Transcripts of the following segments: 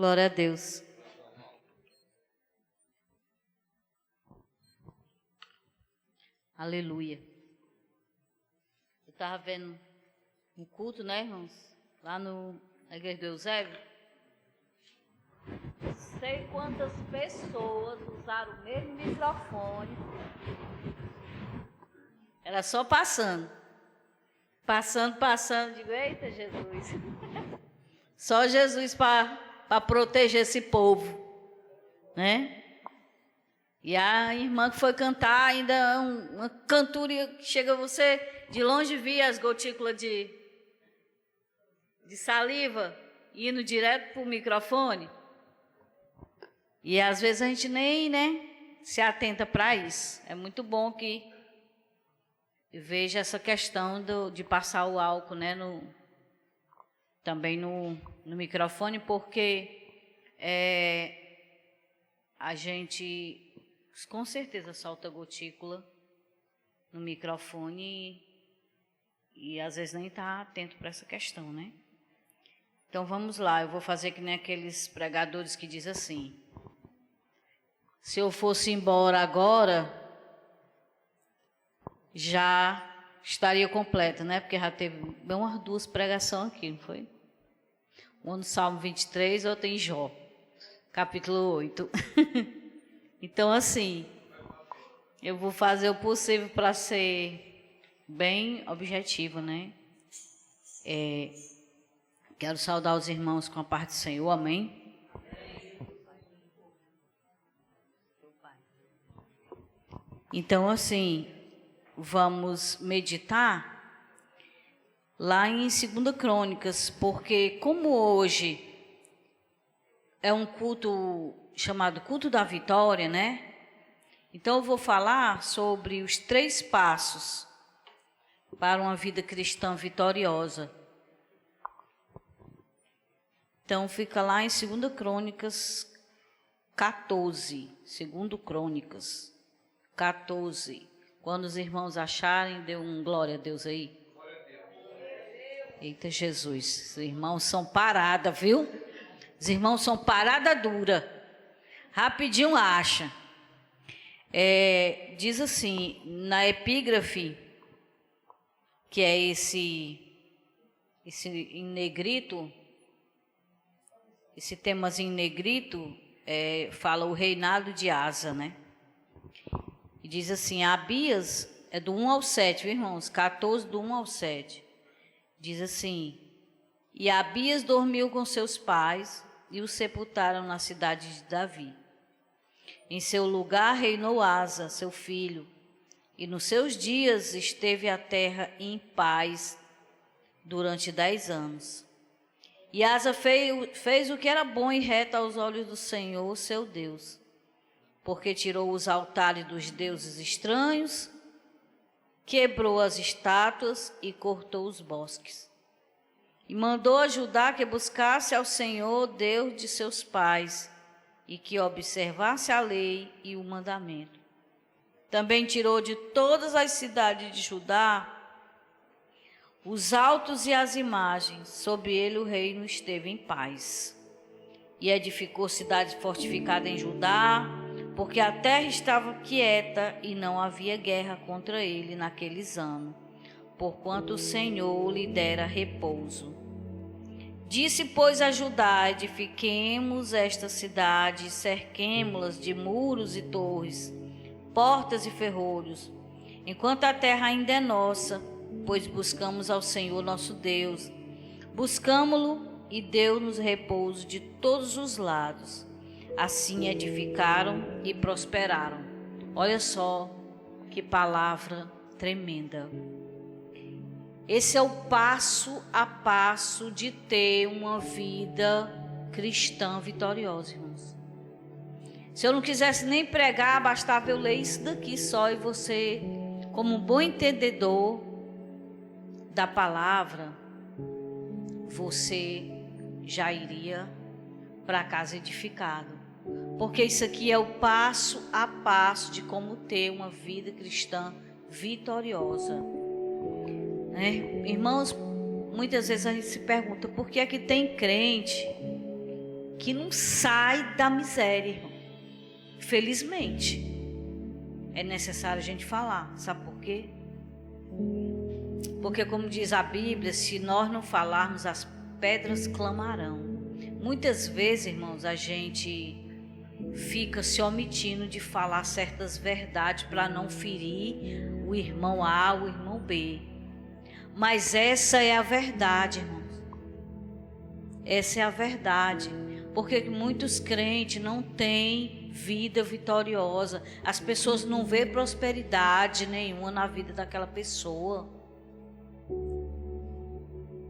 Glória a Deus. Aleluia. Eu estava vendo um culto, né, irmãos? Lá na igreja do Eusébio. Sei quantas pessoas usaram o mesmo microfone. Era só passando. Passando. Digo, eita, Jesus. Só Jesus para proteger esse povo, né? E a irmã que foi cantar, ainda uma cantoria que chega você de longe via as gotículas de saliva indo direto para o microfone. E às vezes a gente nem, se atenta para isso. É muito bom que veja essa questão de passar o álcool, né, também no microfone, porque a gente com certeza solta gotícula no microfone e às vezes nem está atento para essa questão, né? Então vamos lá, eu vou fazer que nem aqueles pregadores que dizem assim: se eu fosse embora agora, já estaria completa, né? Porque já teve bem umas 2 pregações aqui, não foi? Uma no Salmo 23, outra em Jó, capítulo 8. Então, assim, eu vou fazer o possível para ser bem objetivo, né? Quero saudar os irmãos com a parte do Senhor, amém? Então, assim, vamos meditar lá em 2 Crônicas, porque como hoje é um culto chamado Culto da Vitória, né? Então eu vou falar sobre os 3 passos para uma vida cristã vitoriosa. Então fica lá em 2 Crônicas 14, 2 Crônicas 14. Quando os irmãos acharem, dê um glória a Deus aí. Eita Jesus, os irmãos são parada, viu? Os irmãos são parada dura. Rapidinho acha. Diz assim, na epígrafe, que é esse em negrito, esse temazinho em negrito, fala o reinado de Asa, né? E diz assim, Abias, é do 1 ao 7, viu, irmãos? 14, do 1 ao 7. Diz assim, e Abias dormiu com seus pais e o sepultaram na cidade de Davi. Em seu lugar reinou Asa, seu filho, e nos seus dias esteve a terra em paz durante 10 anos. E Asa fez o que era bom e reto aos olhos do Senhor, seu Deus, porque tirou os altares dos deuses estranhos, quebrou as estátuas e cortou os bosques. E mandou a Judá que buscasse ao Senhor, Deus de seus pais, e que observasse a lei e o mandamento. Também tirou de todas as cidades de Judá os altos e as imagens, sobre ele o reino esteve em paz. E edificou cidades fortificadas em Judá, porque a terra estava quieta e não havia guerra contra ele naqueles anos, porquanto o Senhor lhe dera repouso. Disse, pois, a Judá, edifiquemos esta cidade, cerquemo-las de muros e torres, portas e ferrolhos, enquanto a terra ainda é nossa, pois buscamos ao Senhor nosso Deus. Buscamo-lo e deu-nos repouso de todos os lados. Assim edificaram e prosperaram. Olha só que palavra tremenda. Esse é o passo a passo de ter uma vida cristã vitoriosa, irmãos. Se eu não quisesse nem pregar, bastava eu ler isso daqui só, e você, como um bom entendedor da palavra, você já iria para casa edificado. Porque isso aqui é o passo a passo de como ter uma vida cristã vitoriosa. Irmãos, muitas vezes a gente se pergunta por que é que tem crente que não sai da miséria, irmão. Felizmente. É necessário a gente falar. Sabe por quê? Porque, como diz a Bíblia, se nós não falarmos, as pedras clamarão. Muitas vezes, irmãos, a gente fica se omitindo de falar certas verdades para não ferir o irmão A, o irmão B. Mas essa é a verdade, irmãos. Essa é a verdade. Porque muitos crentes não têm vida vitoriosa. As pessoas não vê prosperidade nenhuma na vida daquela pessoa.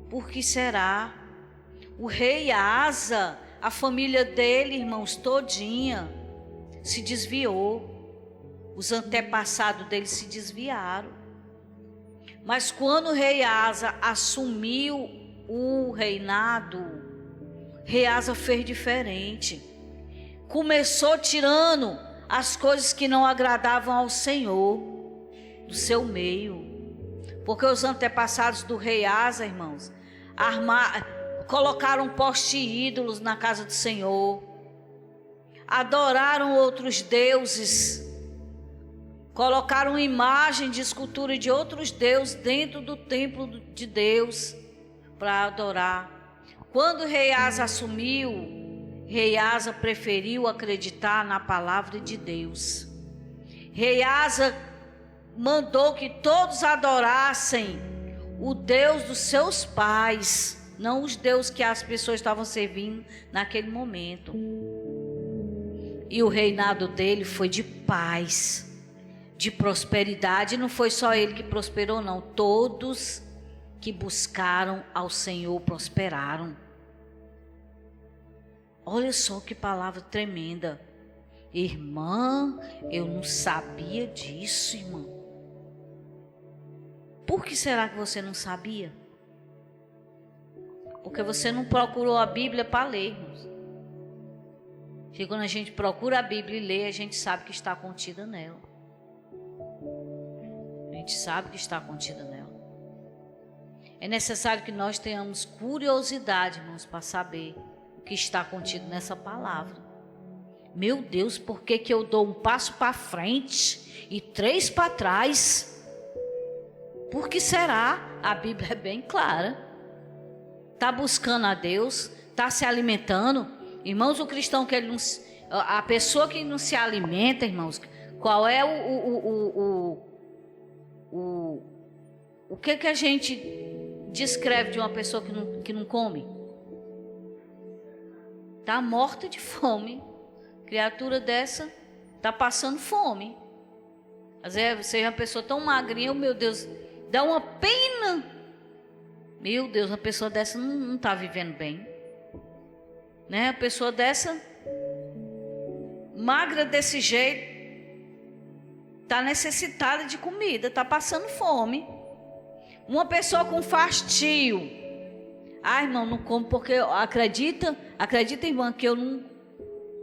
Por que será? O rei Asa, a família dele, irmãos, todinha, se desviou. Os antepassados dele se desviaram. Mas quando o rei Asa assumiu o reinado, rei Asa fez diferente. Começou tirando as coisas que não agradavam ao Senhor do seu meio. Porque os antepassados do rei Asa, irmãos, colocaram poste ídolos na casa do Senhor, adoraram outros deuses, colocaram imagem de escultura de outros deuses dentro do templo de Deus para adorar. Quando o rei Asa assumiu, rei Asa preferiu acreditar na palavra de Deus. Rei Asa mandou que todos adorassem o Deus dos seus pais, não os deuses que as pessoas estavam servindo naquele momento. E o reinado dele foi de paz, de prosperidade. Não foi só ele que prosperou, não. Todos que buscaram ao Senhor prosperaram. Olha só que palavra tremenda. Irmã, eu não sabia disso, irmã. Por que será que você não sabia? Porque você não procurou a Bíblia para ler, irmãos. Porque quando a gente procura a Bíblia e lê, a gente sabe que está contida nela. A gente sabe que está contida nela. É necessário que nós tenhamos curiosidade, irmãos, para saber o que está contido nessa palavra. Meu Deus, por que eu dou um passo para frente e 3 para trás? Por que será? A Bíblia é bem clara. Está buscando a Deus, está se alimentando. Irmãos, o cristão que ele não, a pessoa que não se alimenta, irmãos, qual é o que a gente descreve de uma pessoa que não come? Está morta de fome. Criatura dessa está passando fome. Às vezes você é uma pessoa tão magrinha, meu Deus, dá uma pena. Meu Deus, uma pessoa dessa não está vivendo bem, né? A pessoa dessa, magra desse jeito, está necessitada de comida, está passando fome. Uma pessoa com fastio, irmão, não como porque acredita, irmã, que eu não,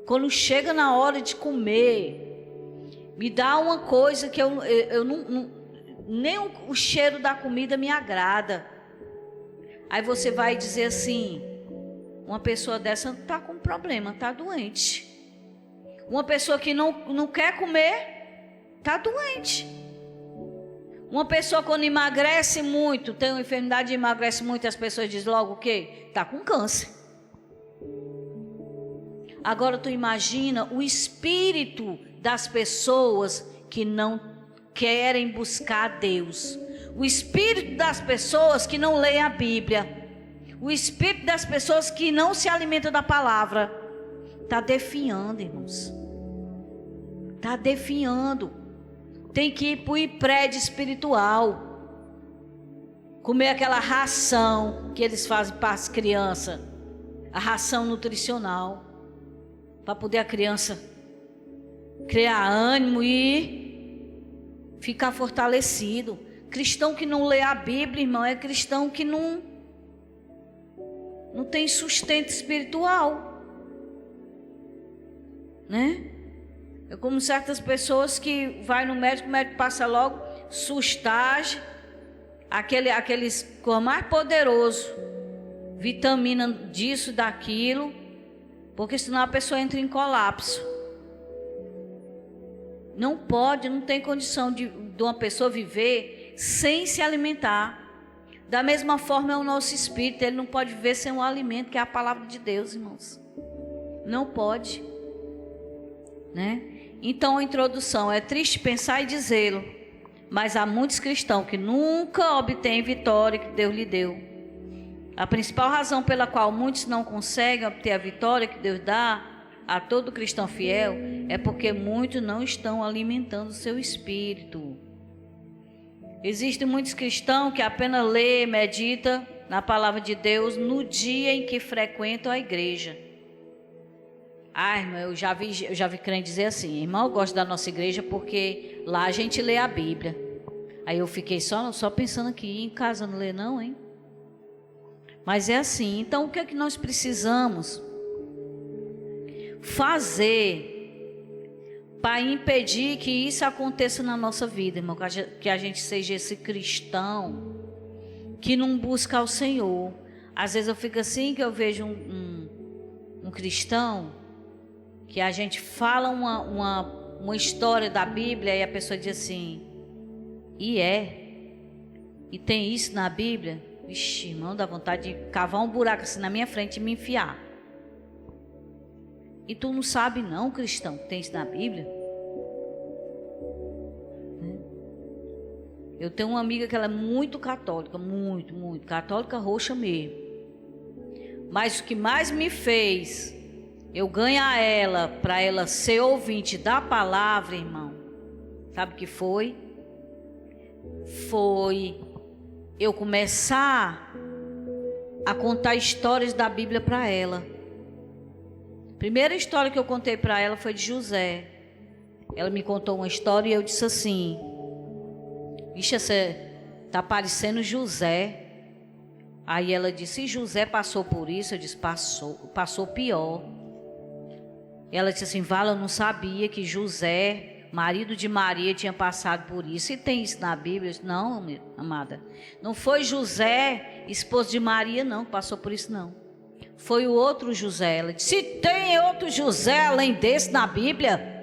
quando chega na hora de comer, me dá uma coisa que eu não nem o cheiro da comida me agrada. Aí você vai dizer assim, uma pessoa dessa está com problema, está doente. Uma pessoa que não quer comer, está doente. Uma pessoa quando emagrece muito, tem uma enfermidade e emagrece muito, as pessoas dizem logo o quê? Está com câncer. Agora tu imagina o espírito das pessoas que não querem buscar Deus. O espírito das pessoas que não leem a Bíblia. O espírito das pessoas que não se alimentam da palavra. Está definhando, irmãos. Está definhando. Tem que ir para o prédio espiritual. Comer aquela ração que eles fazem para as crianças. A ração nutricional. Para poder a criança criar ânimo e ficar fortalecido. Cristão que não lê a Bíblia, irmão, é cristão que não tem sustento espiritual, né? É como certas pessoas que vai no médico, o médico passa logo sustagem, aqueles com mais poderoso, vitamina disso, daquilo, Porque senão a pessoa entra em colapso. Não pode, não tem condição de uma pessoa viver sem se alimentar. Da mesma forma é o nosso espírito, ele não pode viver sem um alimento, que é a palavra de Deus, irmãos. Não pode, né? Então a introdução: é triste pensar e dizê-lo, mas há muitos cristãos que nunca obtêm vitória que Deus lhe deu. A principal razão pela qual muitos não conseguem obter a vitória que Deus dá a todo cristão fiel é porque muitos não estão alimentando o seu espírito. Existem muitos cristãos que apenas lê, medita na palavra de Deus no dia em que frequentam a igreja. Irmão, eu já vi crente dizer assim: irmão, eu gosto da nossa igreja porque lá a gente lê a Bíblia. Aí eu fiquei só pensando aqui, em casa não lê não, hein? Mas é assim. Então o que é que nós precisamos fazer para impedir que isso aconteça na nossa vida, irmão? Que a gente seja esse cristão que não busca ao Senhor. Às vezes eu fico assim, que eu vejo um cristão que a gente fala uma história da Bíblia e a pessoa diz assim: e tem isso na Bíblia? Vixe, irmão, dá vontade de cavar um buraco assim na minha frente e me enfiar. E tu não sabe não, cristão, que tem isso na Bíblia? Eu tenho uma amiga que ela é muito católica, muito, muito, católica roxa mesmo. Mas o que mais me fez eu ganhar ela, para ela ser ouvinte da palavra, irmão, sabe o que foi? Foi eu começar a contar histórias da Bíblia para ela. A primeira história que eu contei para ela foi de José. Ela me contou uma história e eu disse assim: vixe, você está parecendo José. Aí ela disse: e José passou por isso? Eu disse: passou pior. E ela disse assim: Vala, eu não sabia que José, marido de Maria, tinha passado por isso. E tem isso na Bíblia? Eu disse: não, amada, não foi José, esposo de Maria, não, que passou por isso, não. Foi o outro José. Ela disse: se tem outro José além desse na Bíblia?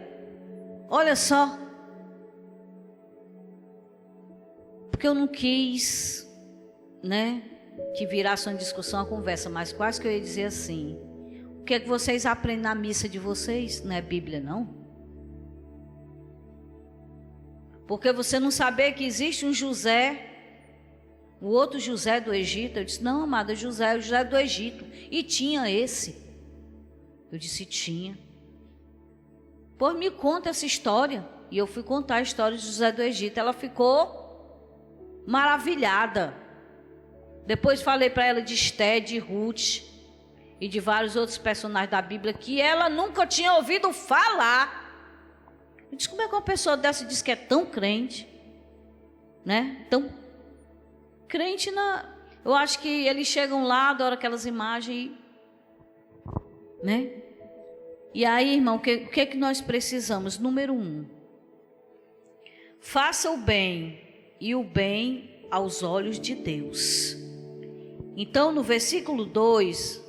Olha só. Porque eu não quis, né, que virasse uma discussão, uma conversa, mas quase que eu ia dizer assim: o que é que vocês aprendem na missa de vocês? Não é Bíblia, não? Porque você não saber que existe um José, o outro José do Egito. Eu disse: não, amada, José, o José do Egito. E tinha esse. Eu disse: tinha. Pois me conta essa história. E eu fui contar a história de José do Egito. Ela ficou maravilhada. Depois falei para ela de Esté, de Ruth e de vários outros personagens da Bíblia que ela nunca tinha ouvido falar. Eu disse: como é que uma pessoa dessa diz que é tão crente, né? Tão crente na... Eu acho que eles chegam lá, adoram aquelas imagens, né? E aí, irmão, o que é que nós precisamos? Número 1, faça o bem, e o bem aos olhos de Deus. Então, no versículo 2,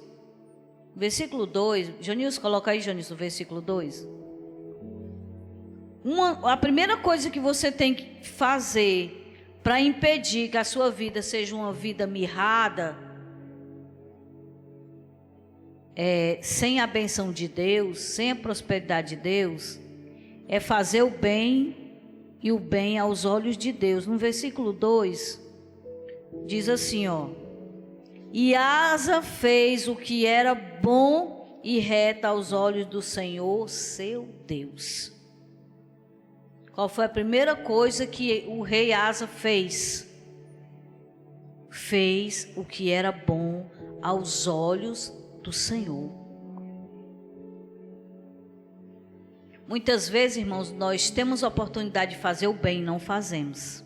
Jonilson, coloca aí, Jonilson, no versículo 2. A primeira coisa que você tem que fazer para impedir que a sua vida seja uma vida mirrada, sem a benção de Deus, sem a prosperidade de Deus, é fazer o bem e o bem aos olhos de Deus. No versículo 2, diz assim, ó: e Asa fez o que era bom e reto aos olhos do Senhor, seu Deus. Qual foi a primeira coisa que o rei Asa fez? Fez o que era bom aos olhos do Senhor. Muitas vezes, irmãos, nós temos a oportunidade de fazer o bem e não fazemos.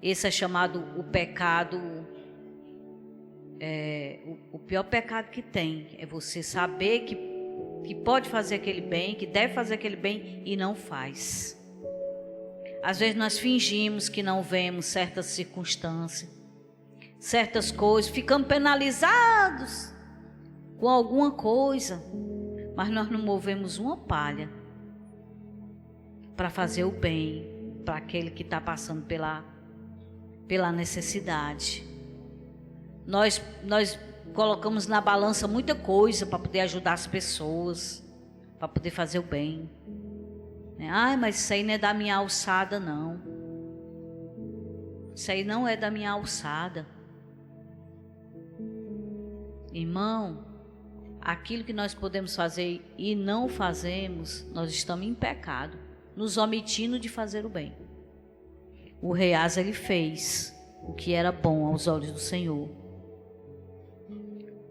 Esse é chamado o pecado, o pior pecado que tem. É você saber que pode fazer aquele bem, que deve fazer aquele bem e não faz. Às vezes nós fingimos que não vemos certas circunstâncias, certas coisas, ficamos penalizados com alguma coisa, mas nós não movemos uma palha para fazer o bem para aquele que está passando pela necessidade. Nós colocamos na balança muita coisa para poder ajudar as pessoas, para poder fazer o bem. Ai, mas isso aí não é da minha alçada, não. Isso aí não é da minha alçada. Irmão, aquilo que nós podemos fazer e não fazemos, nós estamos em pecado, nos omitindo de fazer o bem. O rei Asa, ele fez o que era bom aos olhos do Senhor.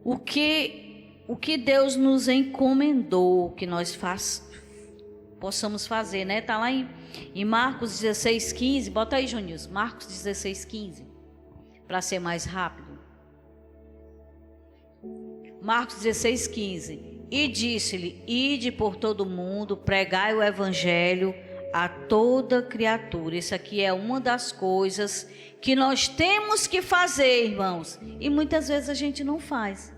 O que Deus nos encomendou que nós possamos fazer, né? Está lá em Marcos 16:15. Bota aí, Jonilson. Marcos 16:15, para ser mais rápido. Marcos 16:15. E disse-lhe: ide por todo o mundo, pregai o evangelho a toda criatura. Isso aqui é uma das coisas que nós temos que fazer, irmãos, e muitas vezes a gente não faz.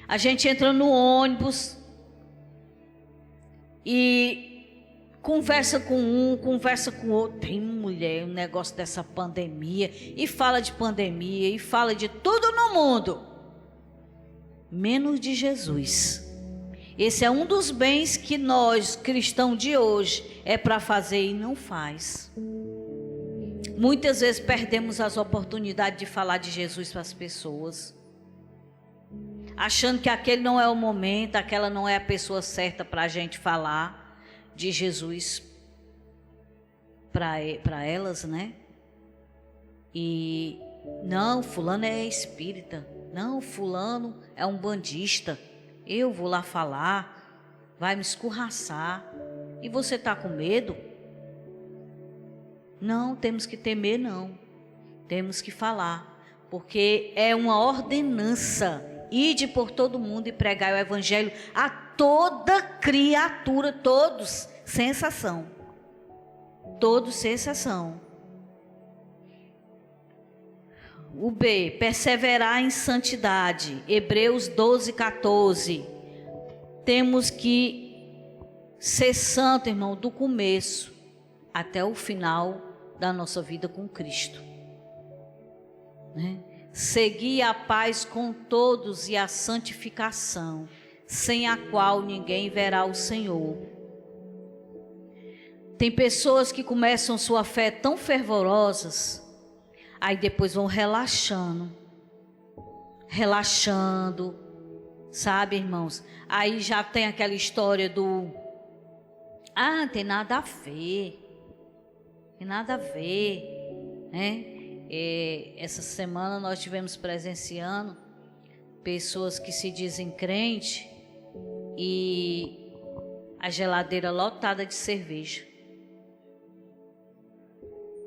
A gente entra no ônibus e conversa com um, conversa com o outro. Tem mulher, um negócio dessa pandemia, e fala de pandemia, e fala de tudo no mundo, menos de Jesus. Esse é um dos bens que nós, cristãos de hoje, é para fazer e não faz. Muitas vezes perdemos as oportunidades de falar de Jesus para as pessoas, achando que aquele não é o momento, aquela não é a pessoa certa para a gente falar de Jesus para elas, né? E não, fulano é espírita, não, fulano é um bandista, eu vou lá falar, vai me escorraçar, e você está com medo? Não temos que temer, não, temos que falar, porque é uma ordenança. Ide por todo mundo e pregai o evangelho a toda criatura, todos, sem exceção. Todos, sem exceção. O B, perseverar em santidade. Hebreus 12:14. Temos que ser santo, irmão, do começo até o final da nossa vida com Cristo, né? Seguir a paz com todos e a santificação, sem a qual ninguém verá o Senhor. Tem pessoas que começam sua fé tão fervorosas, aí depois vão relaxando, sabe, irmãos? Aí já tem aquela história do, não tem nada a ver, né? Essa semana nós tivemos presenciando pessoas que se dizem crente e a geladeira lotada de cerveja,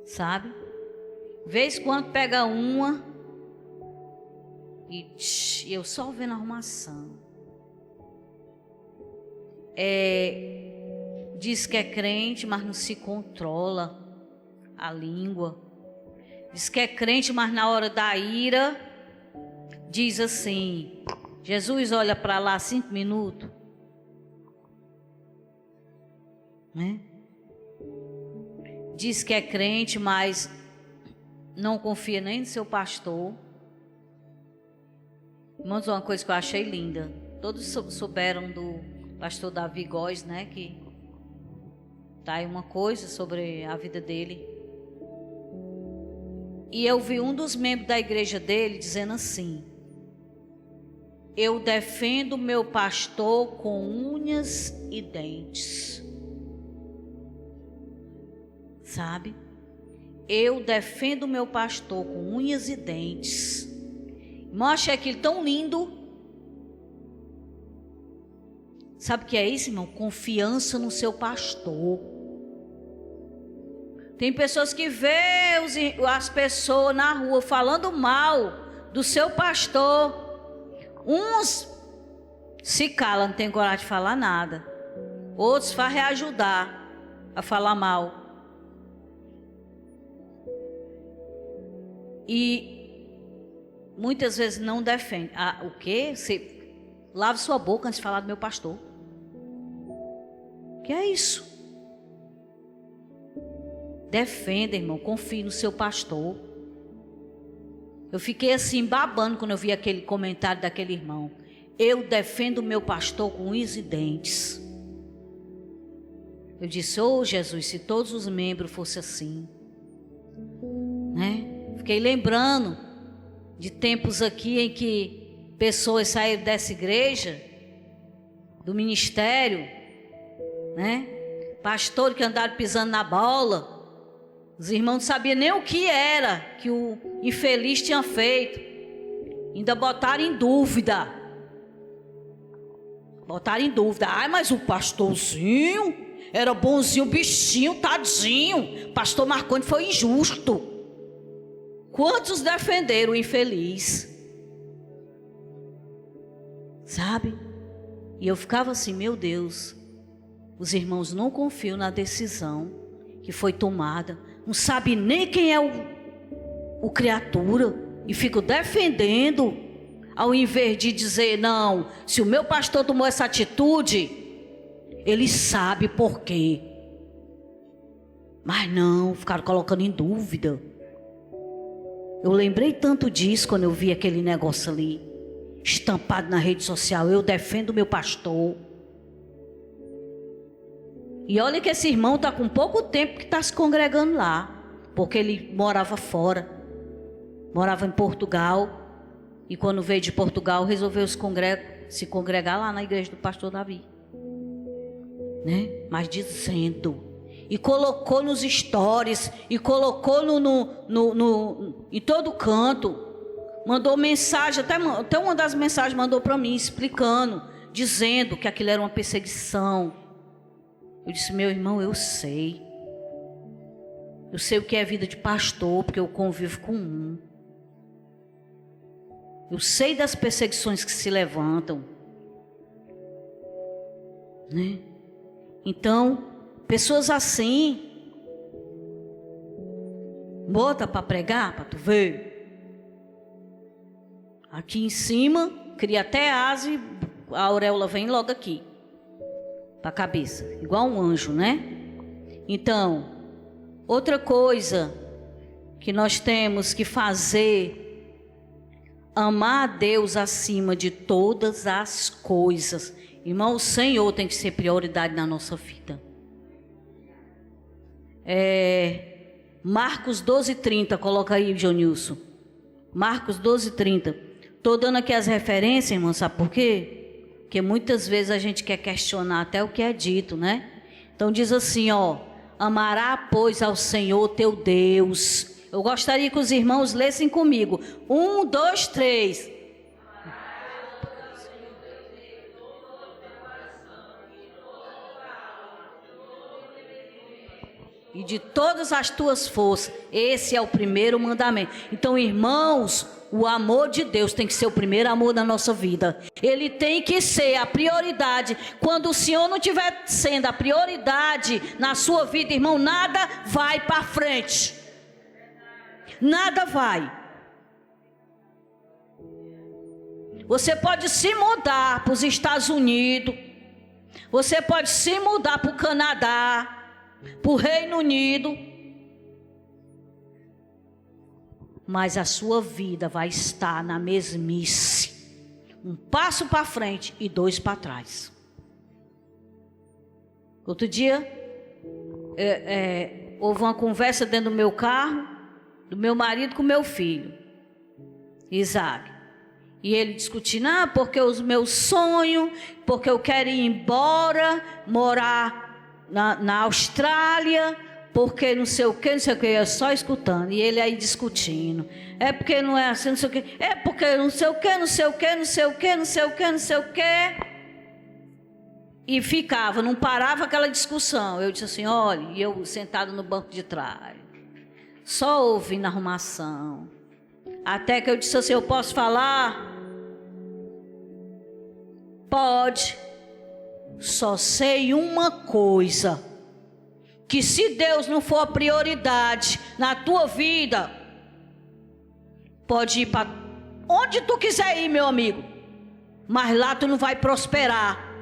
sabe? Vez quando pega uma e eu só vendo arrumação. Diz que é crente, mas não se controla a língua. Diz que é crente, mas na hora da ira diz assim: Jesus, olha para lá 5 minutos, né? Diz que é crente, mas não confia nem no seu pastor. Irmãos, uma coisa que eu achei linda, todos souberam do pastor Davi Góes, né? Que tá aí uma coisa sobre a vida dele. E eu vi um dos membros da igreja dele dizendo assim: eu defendo meu pastor com unhas e dentes. Sabe? Eu defendo meu pastor com unhas e dentes. Irmão, achei aquilo tão lindo. Sabe o que é isso, irmão? Confiança no seu pastor. Tem pessoas que vê as pessoas na rua falando mal do seu pastor. Uns se calam, não tem coragem de falar nada. Outros faz reajudar a falar mal. E muitas vezes não defende. O quê? Você lave sua boca antes de falar do meu pastor. Que é isso? Defenda, irmão, confie no seu pastor. Eu fiquei assim babando quando eu vi aquele comentário daquele irmão. Eu defendo o meu pastor com unhas e dentes. Eu disse, Jesus, se todos os membros fossem assim, né? Fiquei lembrando de tempos aqui em que pessoas saíram dessa igreja, do ministério, né? Pastor que andaram pisando na bola. Os irmãos não sabiam nem o que era que o infeliz tinha feito. Ainda botaram em dúvida. Ai, mas o pastorzinho era bonzinho, bichinho, tadinho. Pastor Marconi foi injusto. Quantos defenderam o infeliz? Sabe? E eu ficava assim, meu Deus. Os irmãos não confiam na decisão que foi tomada. Não sabe nem quem é o criatura. E ficam defendendo. Ao invés de dizer, não, se o meu pastor tomou essa atitude, ele sabe por quê. Mas não, ficaram colocando em dúvida. Eu lembrei tanto disso quando eu vi aquele negócio ali, estampado na rede social, eu defendo o meu pastor. E olha que esse irmão está com pouco tempo que está se congregando lá, porque ele morava fora, morava em Portugal. E quando veio de Portugal, resolveu se congregar lá na igreja do pastor Davi. Né? Mas dizendo, e colocou nos stories, e colocou em todo canto, mandou mensagem, até uma das mensagens mandou para mim, explicando, dizendo que aquilo era uma perseguição. Eu disse, meu irmão, eu sei o que é vida de pastor, porque eu convivo com um. Eu sei das perseguições que se levantam, né? Então, pessoas assim, bota para pregar, para tu ver. Aqui em cima, cria até asa e a auréola vem logo aqui, para a cabeça, igual um anjo, né? Então, outra coisa que nós temos que fazer, amar a Deus acima de todas as coisas. Irmão, o Senhor tem que ser prioridade na nossa vida. Marcos 12:30, coloca aí, Jonilson. Marcos 12:30. Estou dando aqui as referências, irmão, sabe por quê? Porque muitas vezes a gente quer questionar até o que é dito, né? Então diz assim, amará, pois, ao Senhor teu Deus. Eu gostaria que os irmãos lessem comigo. 1, 2, 3. E de todas as tuas forças. Esse é o primeiro mandamento. Então, irmãos, o amor de Deus tem que ser o primeiro amor da nossa vida. Ele tem que ser a prioridade. Quando o Senhor não estiver sendo a prioridade na sua vida, irmão, nada vai para frente. Nada vai. Você pode se mudar para os Estados Unidos. Você pode se mudar para o Canadá, para o Reino Unido. Mas a sua vida vai estar na mesmice. Um passo para frente e 2 para trás. Outro dia, houve uma conversa dentro do meu carro, do meu marido com meu filho, Isaac. E ele discutindo, porque os meus sonhos, porque eu quero ir embora, morar na Austrália, porque não sei o que, eu só escutando. E ele aí discutindo, porque não é assim, não sei o que, porque não sei o que, não sei o que, não sei o que, não sei o que, não sei o que. E ficava, não parava aquela discussão. Eu disse assim, olha, e eu sentado no banco de trás, só ouvindo a arrumação. Até que eu disse assim, eu posso falar? Pode. Só sei uma coisa, que se Deus não for a prioridade na tua vida, pode ir para onde tu quiser ir, meu amigo, mas lá tu não vai prosperar,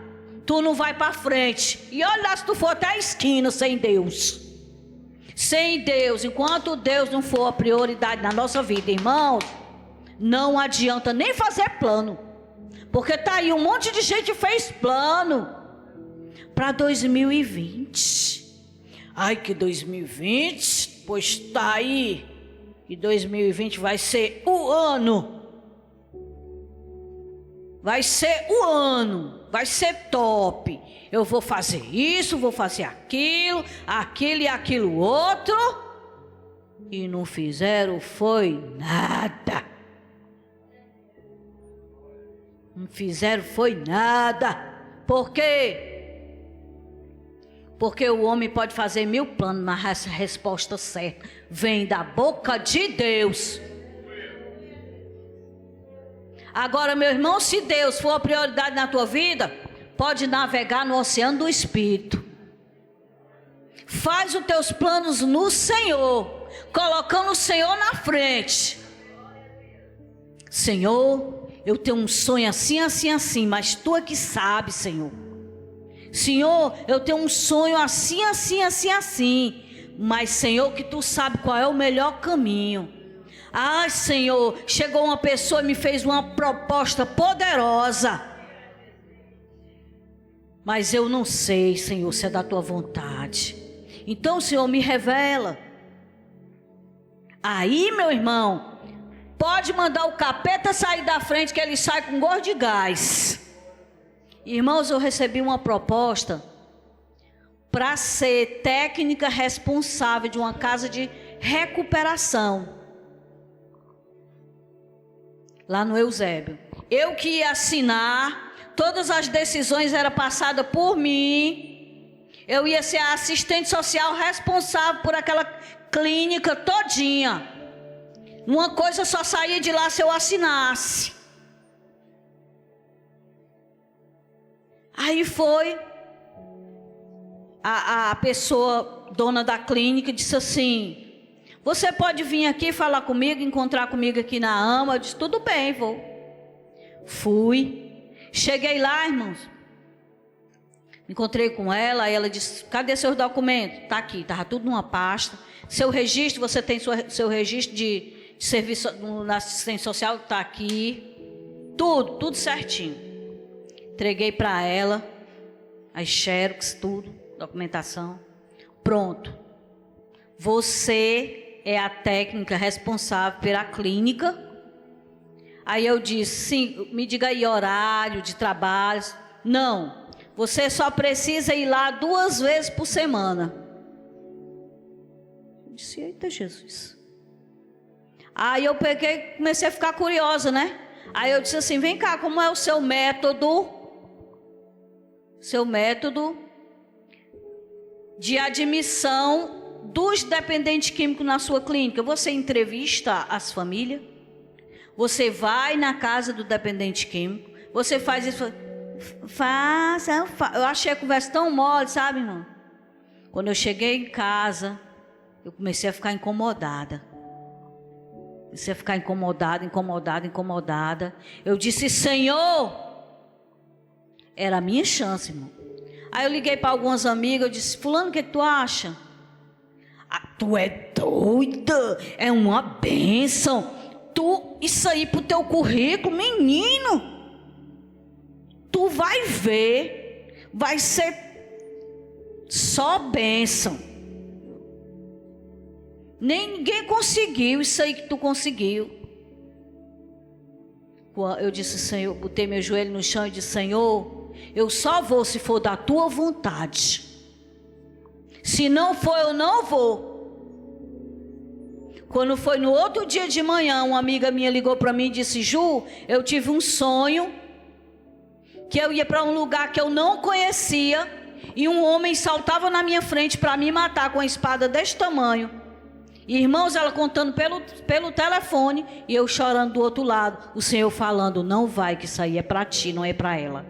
tu não vai para frente. E olha lá, se tu for até a esquina sem Deus. Sem Deus, enquanto Deus não for a prioridade na nossa vida, irmãos, não adianta nem fazer plano. Porque tá aí um monte de gente que fez plano para 2020. Ai, que 2020, pois tá aí. E 2020 vai ser o ano. Vai ser o ano, vai ser top. Eu vou fazer isso, vou fazer aquilo, aquilo e aquilo outro. E não fizeram foi nada. Não fizeram foi nada. Por quê? Porque o homem pode fazer 1000 planos, mas essa resposta certa vem da boca de Deus. Agora, meu irmão, se Deus for a prioridade na tua vida, pode navegar no oceano do Espírito. Faz os teus planos no Senhor, colocando o Senhor na frente. Senhor, eu tenho um sonho assim, assim, assim, mas tu é que sabe, Senhor. Senhor, eu tenho um sonho assim, assim, assim, assim, mas Senhor, que tu sabe qual é o melhor caminho. Ah, Senhor, chegou uma pessoa e me fez uma proposta poderosa, mas eu não sei, Senhor, se é da tua vontade. Então, Senhor, me revela. Aí, meu irmão, pode mandar o capeta sair da frente, que ele sai com gosto de gás. Irmãos, eu recebi uma proposta para ser técnica responsável de uma casa de recuperação lá no Eusébio. Eu que ia assinar, todas as decisões eram passadas por mim. Eu ia ser a assistente social responsável por aquela clínica todinha. Uma coisa só saía de lá se eu assinasse. Aí foi a pessoa dona da clínica disse assim: você pode vir aqui falar comigo, encontrar comigo aqui na AMA? Eu disse, tudo bem, vou. Fui. Cheguei lá, irmãos. Encontrei com ela, aí ela disse, cadê seus documentos? Está aqui, estava tudo numa pasta. Seu registro, você tem seu registro de serviço na assistência social? Está aqui. Tudo certinho. Entreguei para ela, as xerox, tudo, documentação. Pronto. Você é a técnica responsável pela clínica. Aí eu disse, sim, me diga aí horário de trabalho. Não, você só precisa ir lá 2 vezes por semana. Eu disse, eita Jesus. Aí eu peguei, comecei a ficar curiosa, né? Aí eu disse assim, vem cá, como é o seu método? Seu método de admissão dos dependentes químicos na sua clínica? Você entrevista as famílias? Você vai na casa do dependente químico? Você faz isso? Faça. Eu achei a conversa tão mole, sabe, irmão? Quando eu cheguei em casa, eu comecei a ficar incomodada. Comecei a ficar incomodada. Eu disse, Senhor, era a minha chance, irmão. Aí eu liguei para algumas amigas, eu disse, fulano, o que tu acha? Tu é doida, é uma bênção. Isso aí pro teu currículo, menino, tu vai ver, vai ser só bênção. Ninguém conseguiu isso aí que tu conseguiu. Eu disse, Senhor, botei meu joelho no chão e disse, Senhor, eu só vou se for da tua vontade. Se não for, eu não vou. Quando foi no outro dia de manhã, uma amiga minha ligou para mim e disse, Ju, eu tive um sonho que eu ia para um lugar que eu não conhecia e um homem saltava na minha frente para me matar com uma espada deste tamanho. E, irmãos, ela contando pelo telefone e eu chorando do outro lado. O Senhor falando, não vai, que isso aí é para ti, não é para ela.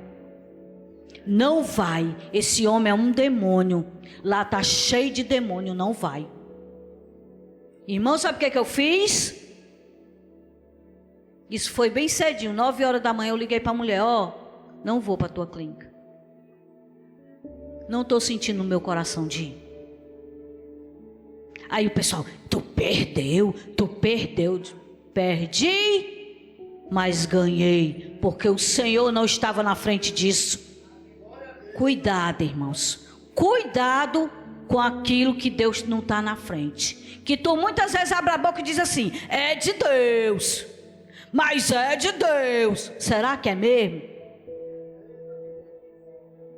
Não vai, esse homem é um demônio. Lá está cheio de demônio, não vai. Irmão, sabe o que eu fiz? Isso foi bem cedinho, 9 horas da manhã eu liguei para a mulher, não vou para a tua clínica. Não estou sentindo no meu coração de ir. Aí o pessoal, tu perdeu. Perdi, mas ganhei, porque o Senhor não estava na frente disso. Cuidado, irmãos. Cuidado com aquilo que Deus não está na frente. Que tu muitas vezes abre a boca e diz assim, é de Deus. Mas é de Deus. Será que é mesmo?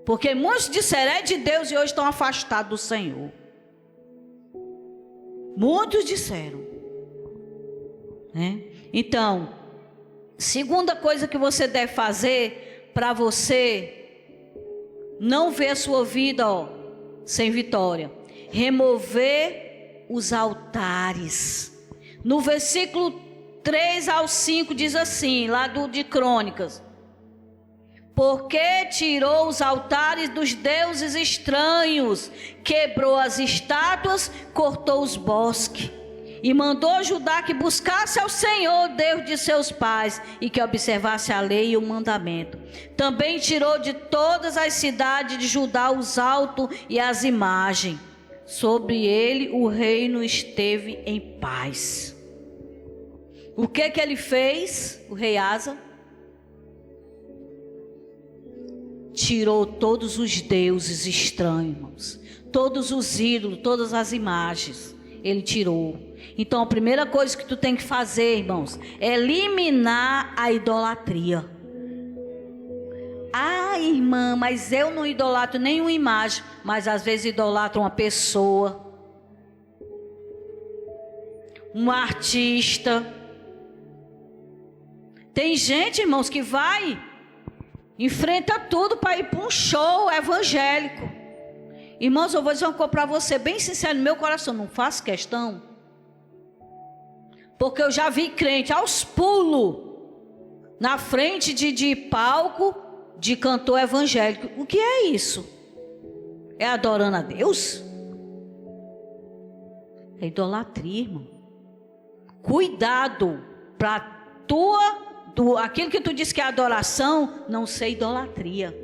Porque muitos disseram é de Deus e hoje estão afastados do Senhor. Muitos disseram, né? Então, segunda coisa que você deve fazer para você não ver a sua vida sem vitória: remover os altares. No versículo 3 ao 5 diz assim, lá de Crônicas: porque tirou os altares dos deuses estranhos, quebrou as estátuas, cortou os bosques, e mandou Judá que buscasse ao Senhor, Deus de seus pais, e que observasse a lei e o mandamento. Também tirou de todas as cidades de Judá os altos e as imagens. Sobre ele o reino esteve em paz. O que ele fez, o rei Asa? Tirou todos os deuses estranhos, irmãos. Todos os ídolos, todas as imagens. Ele tirou. Então a primeira coisa que tu tem que fazer, irmãos, é eliminar a idolatria. Ah, irmã, mas eu não idolatro nenhuma imagem. Mas às vezes idolatro uma pessoa, um artista. Tem gente, irmãos, que enfrenta tudo para ir para um show evangélico. Irmãos, eu vou dizer uma coisa para você, bem sincero, no meu coração, não faço questão. Porque eu já vi crente aos pulos, na frente de palco, de cantor evangélico. O que é isso? É adorando a Deus? É idolatria, irmão. Cuidado para aquilo que tu diz que é adoração, não ser idolatria.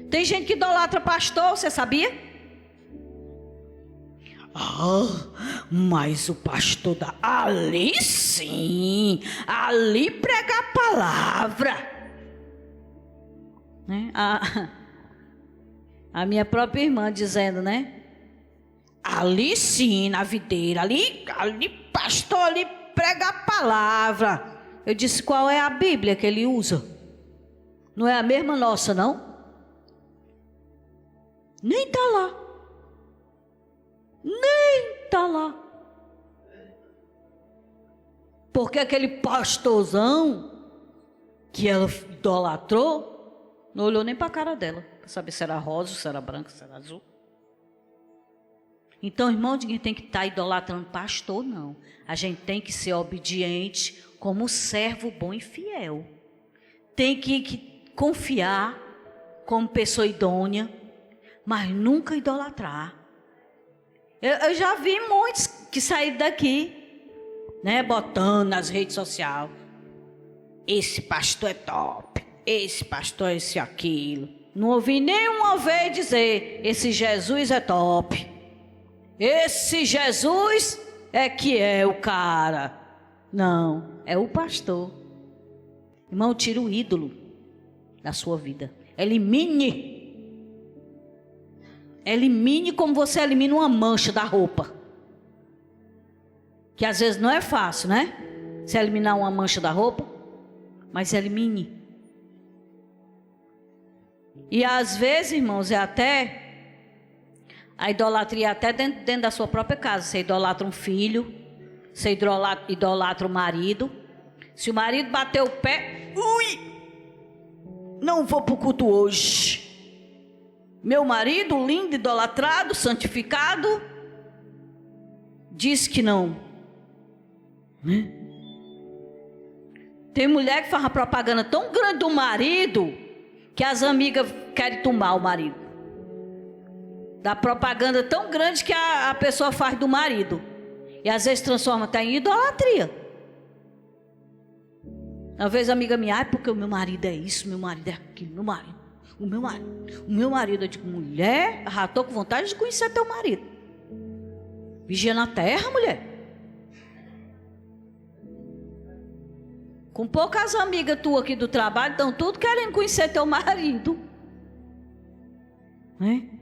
Tem gente que idolatra pastor, você sabia? Mas o pastor ali sim, ali prega a palavra, né? A minha própria irmã dizendo, né? Ali sim, na videira, ali pastor, ali prega a palavra. Eu disse, qual é a Bíblia que ele usa? Não é a mesma nossa, não? Nem está lá. Nem está lá. Porque aquele pastorzão que ela idolatrou, não olhou nem para a cara dela, para saber se era rosa, se era branca, se era azul. Então, irmão, ninguém tem que estar idolatrando pastor, não. A gente tem que ser obediente como servo bom e fiel. Tem que confiar como pessoa idônea, mas nunca idolatrar. Eu já vi muitos que saíram daqui, né, botando nas redes sociais: esse pastor é top, esse pastor é esse aquilo. Não ouvi nenhuma vez dizer: esse Jesus é top, esse Jesus é que é o cara. Não, é o pastor. Irmão, tira o ídolo da sua vida. Elimine como você elimina uma mancha da roupa. Que às vezes não é fácil, né? Você eliminar uma mancha da roupa. Mas elimine. E às vezes, irmãos, a idolatria é até dentro da sua própria casa. Você idolatra um filho, você idolatra o marido. Se o marido bater o pé, não vou para o culto hoje. Meu marido, lindo, idolatrado, santificado, diz que não. Tem mulher que faz uma propaganda tão grande do marido que as amigas querem tomar o marido. Da propaganda tão grande que a pessoa faz do marido. E às vezes transforma até em idolatria. Uma vez a amiga minha, ai, porque o meu marido é isso, meu marido é aquilo, o meu marido, eu digo, mulher, já estou com vontade de conhecer teu marido. Vigia na terra, mulher. Com poucas amigas tuas aqui do trabalho, estão tudo querendo conhecer teu marido.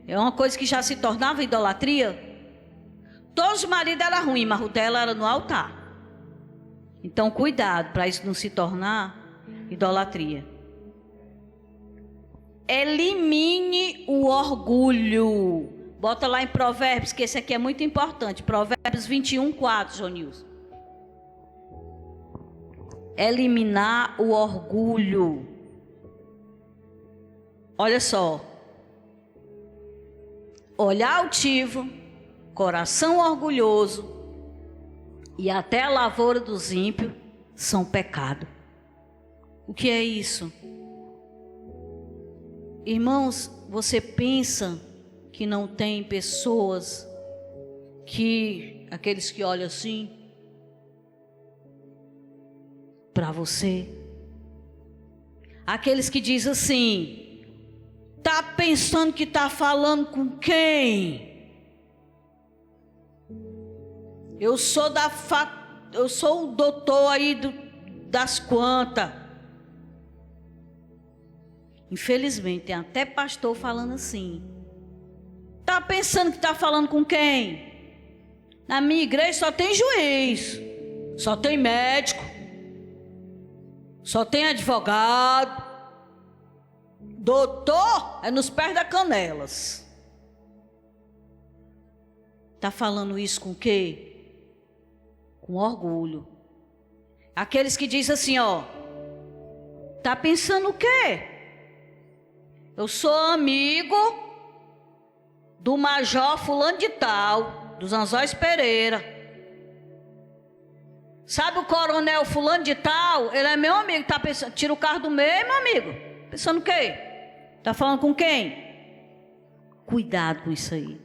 É uma coisa que já se tornava idolatria. Todos os maridos eram ruins, mas o dela era no altar. Então, cuidado para isso não se tornar idolatria. Elimine o orgulho. Bota lá em Provérbios, que esse aqui é muito importante. Provérbios 21:4, Jonilson. Eliminar o orgulho. Olha só. Olhar altivo, coração orgulhoso e até a lavoura dos ímpios são pecado. O que é isso? Irmãos, você pensa que não tem pessoas aqueles que olham assim para você? Aqueles que dizem assim, tá pensando que tá falando com quem? Eu sou o doutor aí das quantas. Infelizmente, tem até pastor falando assim. Tá pensando que tá falando com quem? Na minha igreja só tem juiz, só tem médico, só tem advogado. Doutor é nos pés das canelas. Tá falando isso com o quê? Com orgulho. Aqueles que dizem assim, ó, tá pensando o quê? Eu sou amigo do major fulano de tal, dos Anzóis Pereira. Sabe o coronel fulano de tal? Ele é meu amigo, tá pensando, tira o carro do meio, meu amigo. Pensando o quê? Tá falando com quem? Cuidado com isso aí.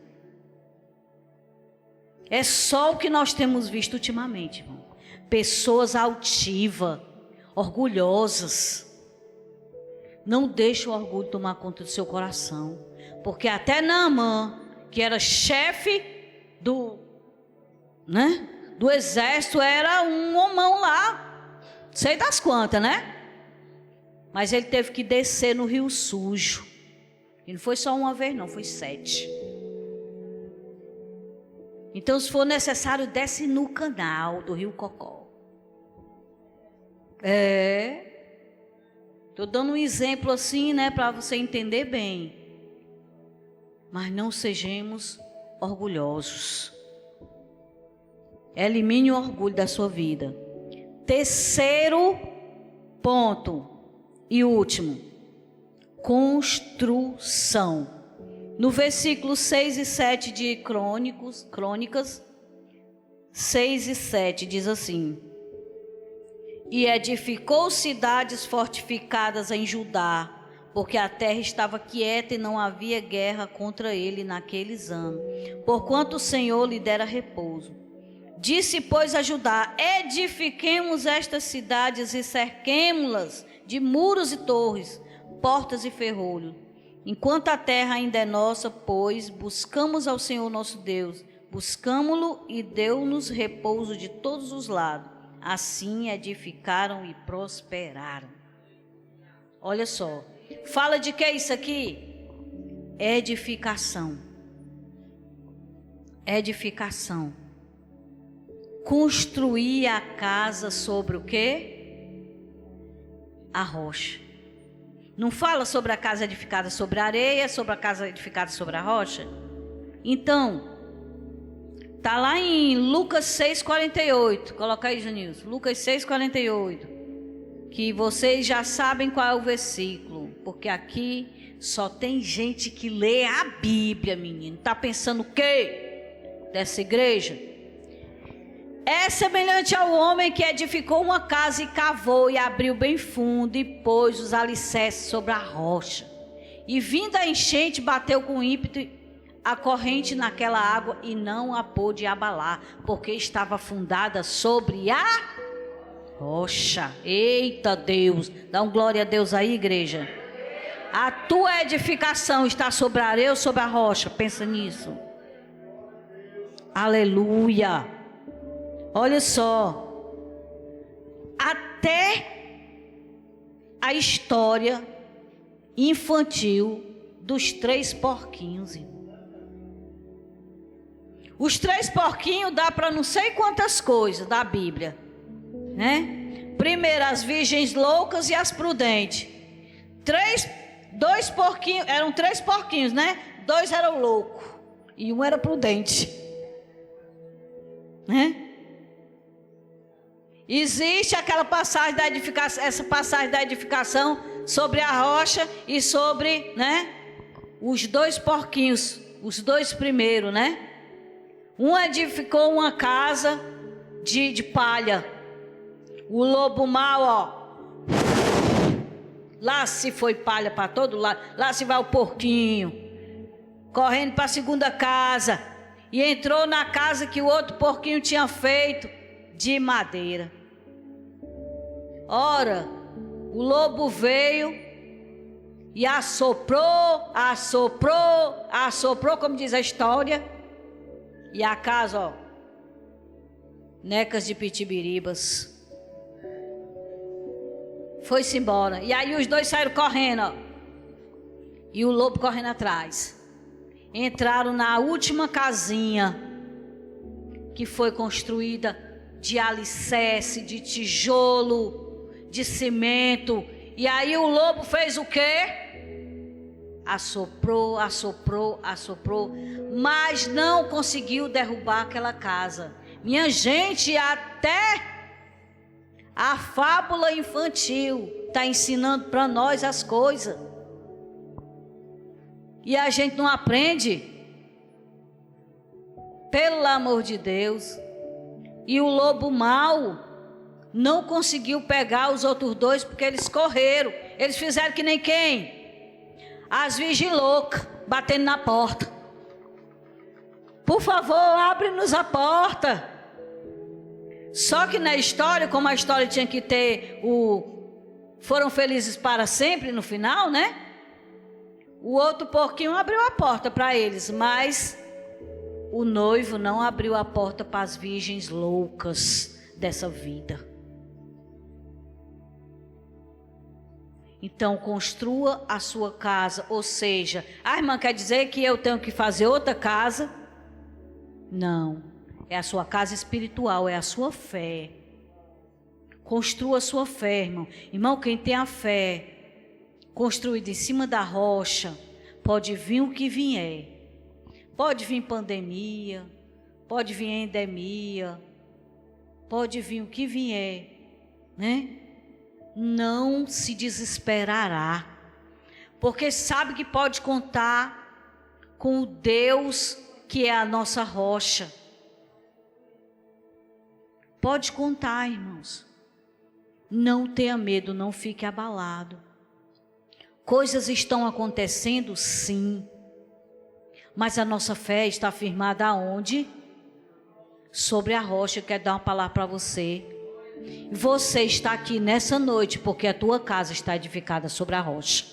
É só o que nós temos visto ultimamente, irmão. Pessoas altivas, orgulhosas. Não deixe o orgulho tomar conta do seu coração. Porque até Naamã, que era chefe do exército, era um homão lá, sei das quantas, né? Mas ele teve que descer no rio sujo. E não foi só uma vez, não, foi 7. Então, se for necessário, desce no canal do rio Cocó. Estou dando um exemplo assim, né, para você entender bem. Mas não sejamos orgulhosos. Elimine o orgulho da sua vida. Terceiro ponto e último: construção. No versículo 6 e 7 de Crônicas 6 e 7 diz assim: E edificou cidades fortificadas em Judá, porque a terra estava quieta e não havia guerra contra ele naqueles anos, porquanto o Senhor lhe dera repouso. Disse, pois, a Judá: edifiquemos estas cidades e cerquemo-las de muros e torres, portas e ferrolhos. Enquanto a terra ainda é nossa, pois buscamos ao Senhor nosso Deus, buscamo-lo e deu-nos repouso de todos os lados. Assim edificaram e prosperaram. Olha só, fala de que é isso aqui? Edificação. Edificação. Construir a casa sobre o quê? A rocha. Não fala sobre a casa edificada sobre a areia, sobre a casa edificada sobre a rocha? Então, está lá em Lucas 6,48. Coloca aí, Janilson. Lucas 6,48. Que vocês já sabem qual é o versículo. Porque aqui só tem gente que lê a Bíblia, menino. Está pensando o quê? Dessa igreja? É semelhante ao homem que edificou uma casa e cavou e abriu bem fundo e pôs os alicerces sobre a rocha. E vindo a enchente, bateu com ímpeto a corrente naquela água e não a pôde abalar, porque estava fundada sobre a rocha. Eita Deus, dá um glória a Deus aí, igreja. A tua edificação está sobre a areia ou sobre a rocha? Pensa nisso. Aleluia. Olha só. Até a história infantil dos 3 porquinhos. Os 3 porquinhos dá para não sei quantas coisas da Bíblia, né? Primeiro as virgens loucas e as prudentes. 2 porquinhos, eram 3 porquinhos, né? 2 eram loucos e 1 era prudente, né? Existe aquela passagem da edificação, essa passagem da edificação sobre a rocha e sobre, né? Os 2 porquinhos, os 2 primeiros, né? Um edificou uma casa de palha. O lobo mau, ó, lá se foi palha para todo lado. Lá se vai o porquinho, correndo para a segunda casa. E entrou na casa que o outro porquinho tinha feito de madeira. Ora, o lobo veio e assoprou, como diz a história. E a casa, ó, necas de pitibiribas. Foi-se embora. E aí os 2 saíram correndo, ó. E o lobo correndo atrás. Entraram na última casinha, que foi construída de alicerce, de tijolo, de cimento. E aí o lobo fez o quê? Assoprou, mas não conseguiu derrubar aquela casa. Minha gente, até a fábula infantil está ensinando para nós as coisas. E a gente não aprende. Pelo amor de Deus. E o lobo mau não conseguiu pegar os outros 2 porque eles correram. Eles fizeram que nem quem? As virgens loucas, batendo na porta. Por favor, abre-nos a porta. Só que na história, como a história tinha que ter foram felizes para sempre no final, né? O outro porquinho abriu a porta para eles, mas o noivo não abriu a porta para as virgens loucas dessa vida. Então, construa a sua casa, ou seja, a irmã quer dizer que eu tenho que fazer outra casa? Não, é a sua casa espiritual, é a sua fé. Construa a sua fé, irmão. Irmão, quem tem a fé construída em cima da rocha, pode vir o que vier. Pode vir pandemia, pode vir endemia, pode vir o que vier, né? Não se desesperará, porque sabe que pode contar com o Deus que é a nossa rocha. Pode contar, irmãos. Não tenha medo, não fique abalado. Coisas estão acontecendo, sim, mas a nossa fé está firmada aonde? Sobre a rocha. Eu quero dar uma palavra para você. Você está aqui nessa noite porque a tua casa está edificada sobre a rocha.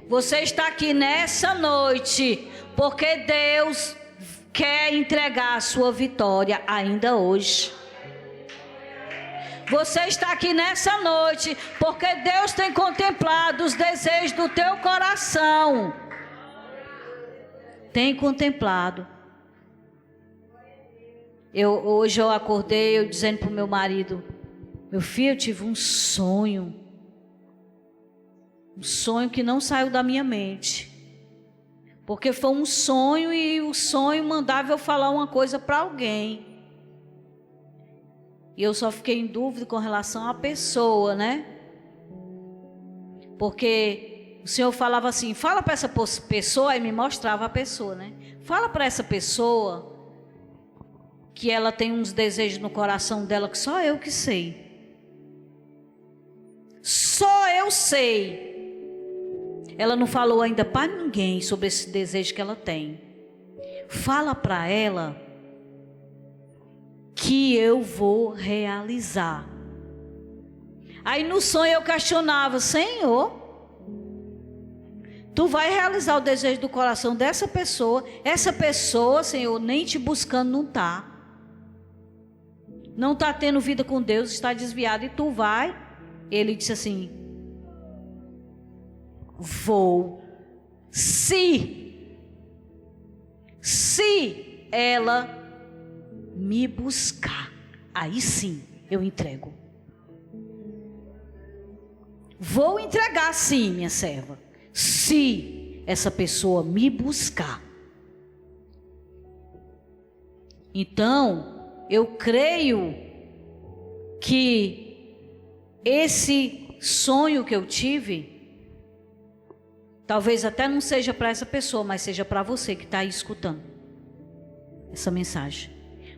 Você está aqui nessa noite porque Deus quer entregar a sua vitória ainda hoje. Você está aqui nessa noite porque Deus tem contemplado os desejos do teu coração. Tem contemplado. Hoje eu acordei dizendo para o meu marido: meu filho, eu tive um sonho que não saiu da minha mente, porque foi um sonho e o sonho mandava eu falar uma coisa para alguém, e eu só fiquei em dúvida com relação à pessoa, né? Porque o Senhor falava assim: fala para essa pessoa, e me mostrava a pessoa, né? Fala para essa pessoa que ela tem uns desejos no coração dela que só eu que sei. Só eu sei. Ela não falou ainda para ninguém sobre esse desejo que ela tem. Fala para ela que eu vou realizar. Aí no sonho eu questionava: Senhor, Tu vai realizar o desejo do coração dessa pessoa. Essa pessoa, Senhor, nem te buscando não está. Não está tendo vida com Deus, está desviado, e Tu vai. Ele disse assim: vou, se ela me buscar, aí sim eu entrego. Vou entregar sim, minha serva, se essa pessoa me buscar. Então, eu creio que esse sonho que eu tive, talvez até não seja para essa pessoa, mas seja para você que está aí escutando essa mensagem.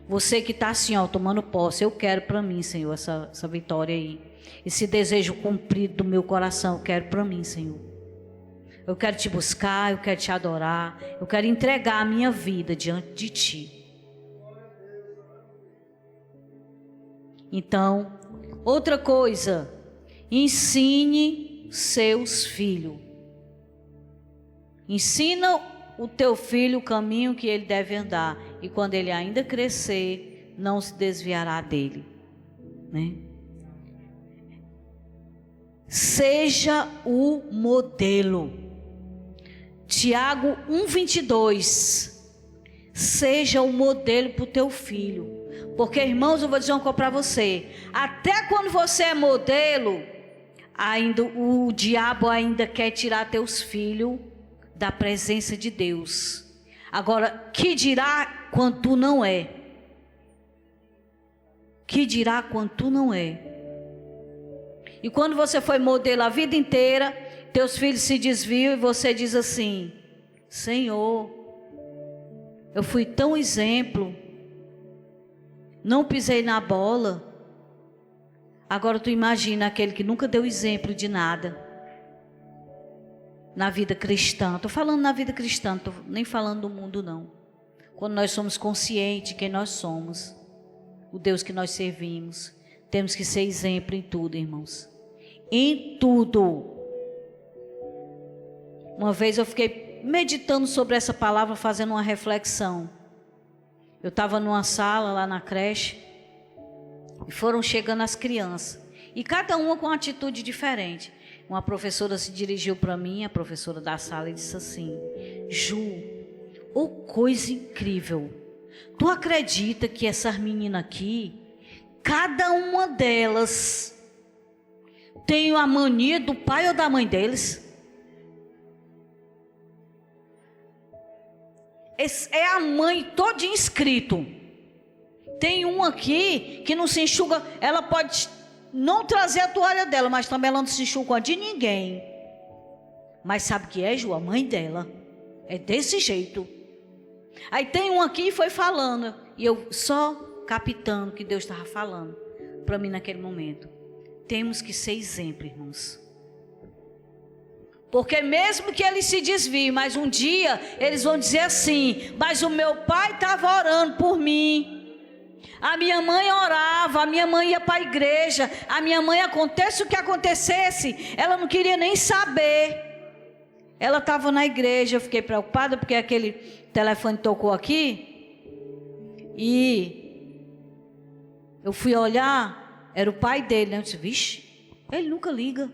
Você que está assim, ó, tomando posse: eu quero para mim, Senhor, essa vitória aí. Esse desejo cumprido do meu coração, eu quero para mim, Senhor. Eu quero Te buscar, eu quero Te adorar, eu quero entregar a minha vida diante de Ti. Então, outra coisa, ensine seus filhos. Ensina o teu filho o caminho que ele deve andar, e quando ele ainda crescer, não se desviará dele, né? Seja o modelo. Tiago 1:22. Seja o modelo para o teu filho. Porque, irmãos, eu vou dizer uma coisa para você: até quando você é modelo, ainda o diabo ainda quer tirar teus filhos da presença de Deus. Agora, que dirá quando tu não é? Que dirá quando tu não é? E quando você foi modelo a vida inteira, teus filhos se desviam e você diz assim: Senhor, eu fui tão exemplo, não pisei na bola. Agora tu imagina aquele que nunca deu exemplo de nada na vida cristã. Estou falando na vida cristã, não estou nem falando do mundo não. Quando nós somos conscientes de quem nós somos, o Deus que nós servimos, temos que ser exemplo em tudo, irmãos. Em tudo. Uma vez eu fiquei meditando sobre essa palavra, fazendo uma reflexão. Eu estava numa sala lá na creche, e foram chegando as crianças, e cada uma com uma atitude diferente. Uma professora se dirigiu para mim, a professora da sala, e disse assim: Ju, oh coisa incrível, tu acredita que essas meninas aqui, cada uma delas tem a mania do pai ou da mãe deles? É a mãe toda inscrito. Tem um aqui que não se enxuga. Ela pode não trazer a toalha dela, mas também ela não se enxuga de ninguém. Mas sabe o que é, Ju? A mãe dela é desse jeito. Aí tem um aqui e foi falando, e eu só captando o que Deus estava falando para mim naquele momento. Temos que ser exemplo, irmãos. Porque mesmo que eles se desviem, mas um dia eles vão dizer assim: mas o meu pai estava orando por mim, a minha mãe orava, a minha mãe ia para a igreja, a minha mãe, aconteça o que acontecesse, ela não queria nem saber. Ela estava na igreja. Eu fiquei preocupada porque aquele telefone tocou aqui, e eu fui olhar, era o pai dele, né? Eu disse: vixe, ele nunca liga,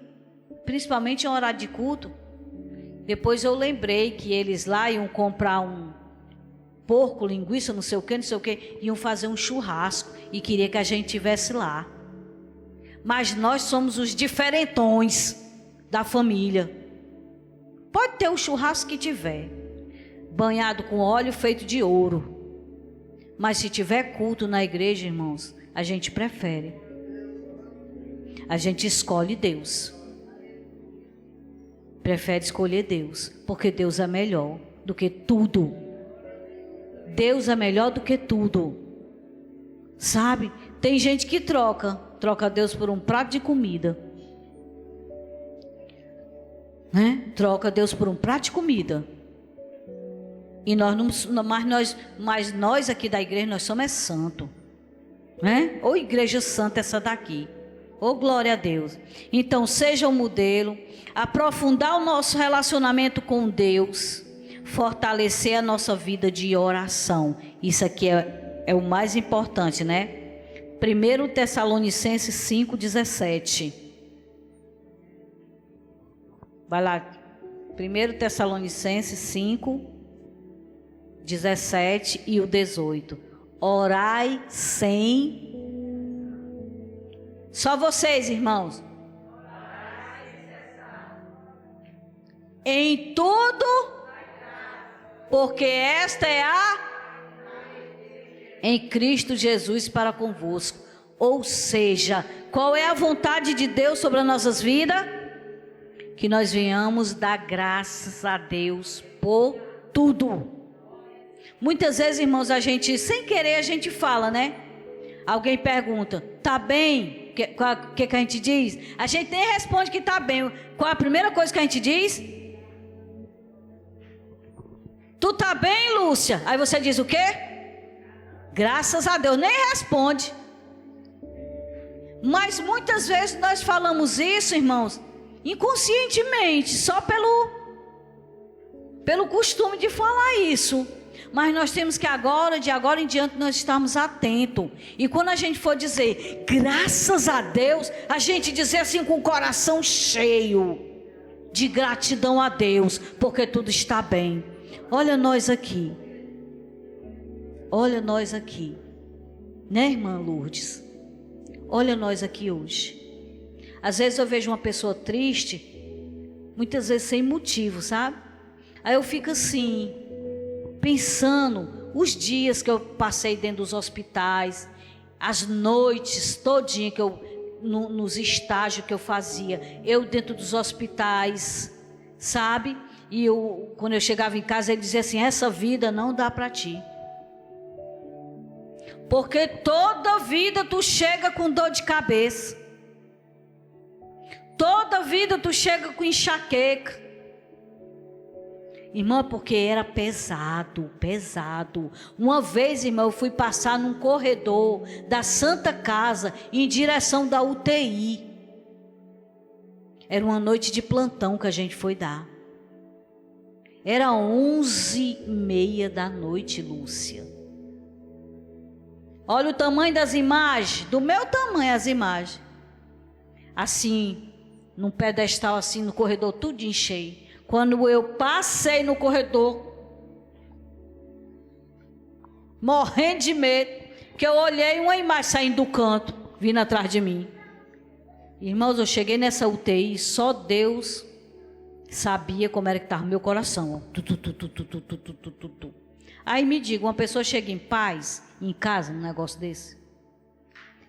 principalmente em horário de culto. Depois eu lembrei que eles lá iam comprar um porco, linguiça, não sei o que, iam fazer um churrasco e queria que a gente estivesse lá. Mas nós somos os diferentões da família. Pode ter o churrasco que tiver, banhado com óleo feito de ouro, mas se tiver culto na igreja, irmãos, a gente prefere, a gente escolhe Deus. Prefere escolher Deus, porque Deus é melhor do que tudo. Deus é melhor do que tudo. Sabe? Tem gente que troca Deus por um prato de comida, né? Troca Deus por um prato de comida. E nós não, mas nós aqui da igreja, nós somos santos. né? Ou igreja santa essa daqui. Oh, glória a Deus. Então, seja um modelo, aprofundar o nosso relacionamento com Deus, fortalecer a nossa vida de oração. Isso aqui é o mais importante, né? 1 Tessalonicenses 5,17. Vai lá. 1 Tessalonicenses 5,17 e o 18. Orai sem... Só vocês, irmãos. Em tudo, porque esta é a... em Cristo Jesus para convosco. Ou seja, qual é a vontade de Deus sobre as nossas vidas? Que nós venhamos dar graças a Deus por tudo. Muitas vezes, irmãos, a gente, sem querer, a gente fala, né? Alguém pergunta, tá bem? O que a gente diz? A gente nem responde que tá bem. Qual a primeira coisa que a gente diz? Tu tá bem, Lúcia? Aí você diz o quê? Graças a Deus. Nem responde. Mas muitas vezes nós falamos isso, irmãos, inconscientemente, só pelo costume de falar isso. Mas nós temos que de agora em diante, nós estarmos atentos. E quando a gente for dizer, graças a Deus, a gente dizer assim com o coração cheio de gratidão a Deus, porque tudo está bem. Olha nós aqui. Olha nós aqui. Né, irmã Lourdes? Olha nós aqui hoje. Às vezes eu vejo uma pessoa triste, muitas vezes sem motivo, sabe? Aí eu fico assim, pensando os dias que eu passei dentro dos hospitais, as noites todinha que eu nos estágios que eu fazia, eu dentro dos hospitais, sabe? E quando eu chegava em casa, ele dizia assim: essa vida não dá para ti, porque toda vida tu chega com dor de cabeça, toda vida tu chega com enxaqueca. Irmã, porque era pesado. Uma vez, irmão, eu fui passar num corredor da Santa Casa em direção da UTI. Era uma noite de plantão que a gente foi dar. Era 11h30 da noite, Lúcia. Olha o tamanho das imagens, do meu tamanho as imagens. Assim, num pedestal assim, no corredor, tudo cheio. Quando eu passei no corredor, morrendo de medo, que eu olhei uma imagem saindo do canto, vindo atrás de mim. Irmãos, eu cheguei nessa UTI, só Deus sabia como era que estava o meu coração. Aí me diga, uma pessoa chega em paz, em casa, num negócio desse?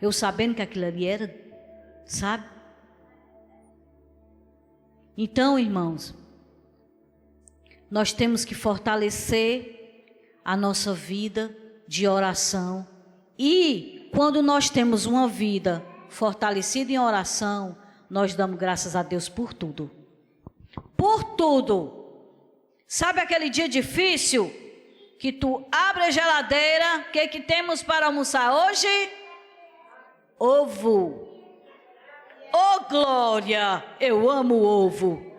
Eu sabendo que aquilo ali era, sabe? Então, irmãos, nós temos que fortalecer a nossa vida de oração. E quando nós temos uma vida fortalecida em oração, nós damos graças a Deus por tudo. Por tudo. Sabe aquele dia difícil que tu abre a geladeira, o que temos para almoçar hoje? Ovo. Oh, glória! Eu amo ovo.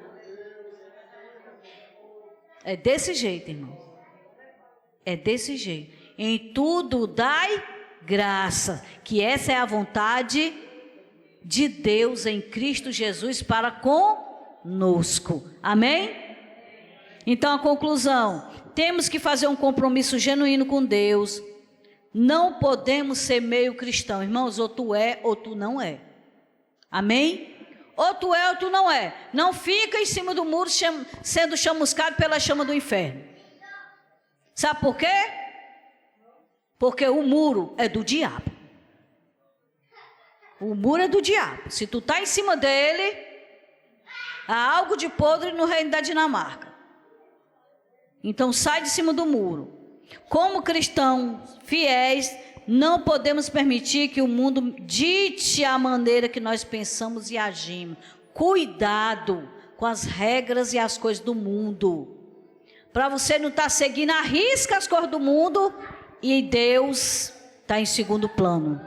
É desse jeito, irmão. É desse jeito. Em tudo dai graça, que essa é a vontade de Deus em Cristo Jesus para conosco. Amém? Então a conclusão, temos que fazer um compromisso genuíno com Deus. Não podemos ser meio cristão, irmãos, ou tu é ou tu não é. Amém? Ou tu é ou tu não é. Não fica em cima do muro sendo chamuscado pela chama do inferno. Sabe por quê? Porque o muro é do diabo. O muro é do diabo. Se tu está em cima dele, há algo de podre no reino da Dinamarca. Então sai de cima do muro. Como cristãos fiéis, não podemos permitir que o mundo dite a maneira que nós pensamos e agimos. Cuidado com as regras e as coisas do mundo. Para você não estar seguindo à risca as coisas do mundo e Deus está em segundo plano.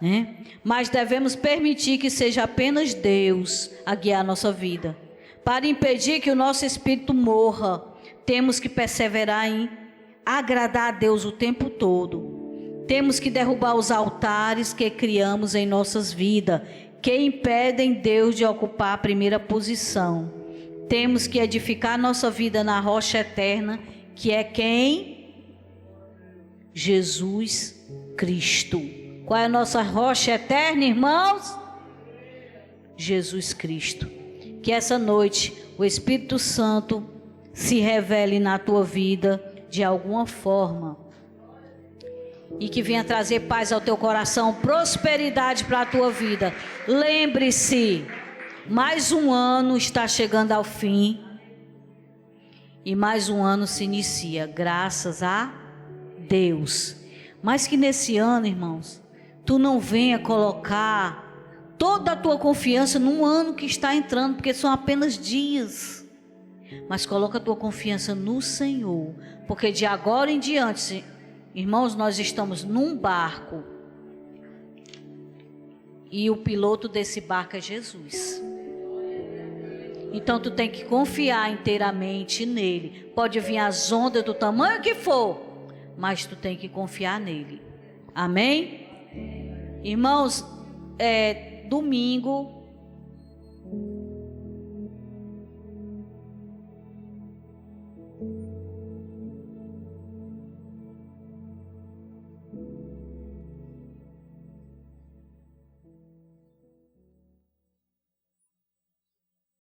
né? Mas devemos permitir que seja apenas Deus a guiar a nossa vida. Para impedir que o nosso espírito morra, temos que perseverar em agradar a Deus o tempo todo. Temos que derrubar os altares que criamos em nossas vidas, que impedem Deus de ocupar a primeira posição. Temos que edificar nossa vida na rocha eterna, que é quem? Jesus Cristo. Qual é a nossa rocha eterna, irmãos? Jesus Cristo. Que essa noite o Espírito Santo se revele na tua vida de alguma forma. E que venha trazer paz ao teu coração, prosperidade para a tua vida. Lembre-se, mais um ano está chegando ao fim. E mais um ano se inicia, graças a Deus. Mas que nesse ano, irmãos, tu não venha colocar toda a tua confiança num ano que está entrando, porque são apenas dias. Mas coloca a tua confiança no Senhor, porque de agora em diante, irmãos, nós estamos num barco. E o piloto desse barco é Jesus. Então tu tem que confiar inteiramente nele. Pode vir as ondas do tamanho que for, mas tu tem que confiar nele. Amém? Irmãos, domingo